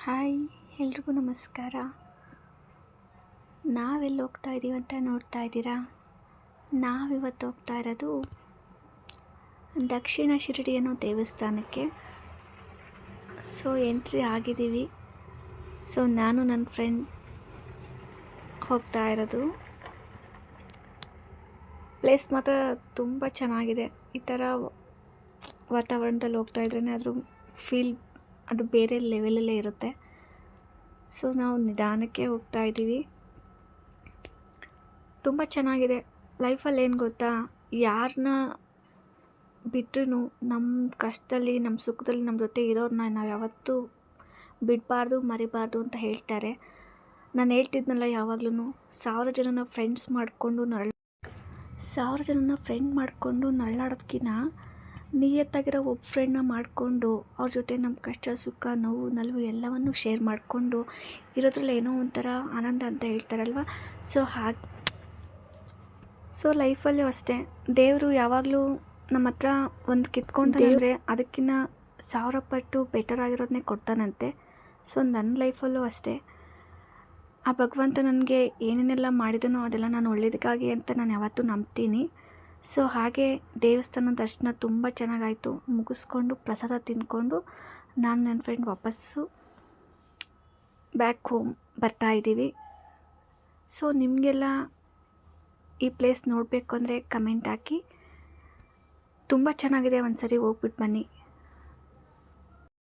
Hi, ಎಲ್ರಿಗೂ ನಮಸ್ಕಾರ. ನಾವೆಲ್ಲಿ ಹೋಗ್ತಾ ಇದ್ದೀವಿ ಅಂತ ನೋಡ್ತಾ ಇದ್ದೀರಾ? ನಾವಿವತ್ತು ಹೋಗ್ತಾ ಇರೋದು ದಕ್ಷಿಣ ಶಿರಡಿ ಅನ್ನೋ ದೇವಸ್ಥಾನಕ್ಕೆ. ಸೊ ಎಂಟ್ರಿ ಆಗಿದ್ದೀವಿ. ಸೊ ನಾನು ನನ್ನ ಫ್ರೆಂಡ್ ಹೋಗ್ತಾ ಇರೋದು. ಪ್ಲೇಸ್ ಮಾತ್ರ ತುಂಬ ಚೆನ್ನಾಗಿದೆ. ಈ ಥರ ವಾತಾವರಣದಲ್ಲಿ ಹೋಗ್ತಾ ಇದ್ರೇ ಅದ್ರ ಫೀಲ್ ಅದು ಬೇರೆ ಲೆವೆಲಲ್ಲೇ ಇರುತ್ತೆ. ಸೊ ನಾವು ನಿಧಾನಕ್ಕೆ ಹೋಗ್ತಾ ಇದ್ದೀವಿ. ತುಂಬ ಚೆನ್ನಾಗಿದೆ. ಲೈಫಲ್ಲಿ ಏನು ಗೊತ್ತಾ, ಯಾರನ್ನ ಬಿಟ್ಟರೂ ನಮ್ಮ ಕಷ್ಟದಲ್ಲಿ ನಮ್ಮ ಸುಖದಲ್ಲಿ ನಮ್ಮ ಜೊತೆ ಇರೋರನ್ನ ನಾವು ಯಾವತ್ತೂ ಬಿಡಬಾರ್ದು, ಮರಿಬಾರ್ದು ಅಂತ ಹೇಳ್ತಾರೆ. ನಾನು ಹೇಳ್ತಿದ್ನಲ್ಲ, ಯಾವಾಗ್ಲೂ 1000 ಜನನ ಫ್ರೆಂಡ್ ಮಾಡಿಕೊಂಡು ನರಳಾಡೋದಕ್ಕಿಂತ ನಿಯತ್ತಾಗಿರೋ ಒಬ್ಬ ಫ್ರೆಂಡ್ನ ಮಾಡಿಕೊಂಡು ಅವ್ರ ಜೊತೆ ನಮ್ಮ ಕಷ್ಟ ಸುಖ ನೋವು ನಲಿವು ಎಲ್ಲವನ್ನೂ ಶೇರ್ ಮಾಡಿಕೊಂಡು ಇರೋದ್ರಲ್ಲಿ ಏನೋ ಒಂಥರ ಆನಂದ ಅಂತ ಹೇಳ್ತಾರಲ್ವ. ಸೊ ಲೈಫಲ್ಲೂ ಅಷ್ಟೇ, ದೇವರು ಯಾವಾಗಲೂ ನಮ್ಮ ಹತ್ರ ಒಂದು ಕಿತ್ಕೊಂಡ್ರೆ ಅದಕ್ಕಿಂತ 1000 ಪಟ್ಟು ಬೆಟರ್ ಆಗಿರೋದನ್ನೇ ಕೊಡ್ತಾನಂತೆ. ಸೊ ನನ್ನ ಲೈಫಲ್ಲೂ ಅಷ್ಟೇ, ಆ ಭಗವಂತ ನನಗೆ ಏನೇನೆಲ್ಲ ಮಾಡಿದನೋ ಅದೆಲ್ಲ ನಾನು ಒಳ್ಳೇದಕ್ಕಾಗಿ ಅಂತ ನಾನು ಯಾವತ್ತೂ ನಂಬ್ತೀನಿ. ಸೊ ಹಾಗೆ ದೇವಸ್ಥಾನ ದರ್ಶನ ತುಂಬ ಚೆನ್ನಾಗಾಯಿತು. ಮುಗಿಸ್ಕೊಂಡು ಪ್ರಸಾದ ತಿಂದ್ಕೊಂಡು ನಾನು ನನ್ನ ಫ್ರೆಂಡ್ ವಾಪಸ್ಸು ಬ್ಯಾಕ್ ಹೋಮ್ ಬರ್ತಾ ಇದ್ದೀವಿ. ಸೊ ನಿಮಗೆಲ್ಲ ಈ ಪ್ಲೇಸ್ ನೋಡಬೇಕು ಅಂದರೆ ಕಮೆಂಟ್ ಹಾಕಿ. ತುಂಬ ಚೆನ್ನಾಗಿದೆ, ಒಂದು ಸರಿ ಹೋಗ್ಬಿಟ್ಟು ಬನ್ನಿ.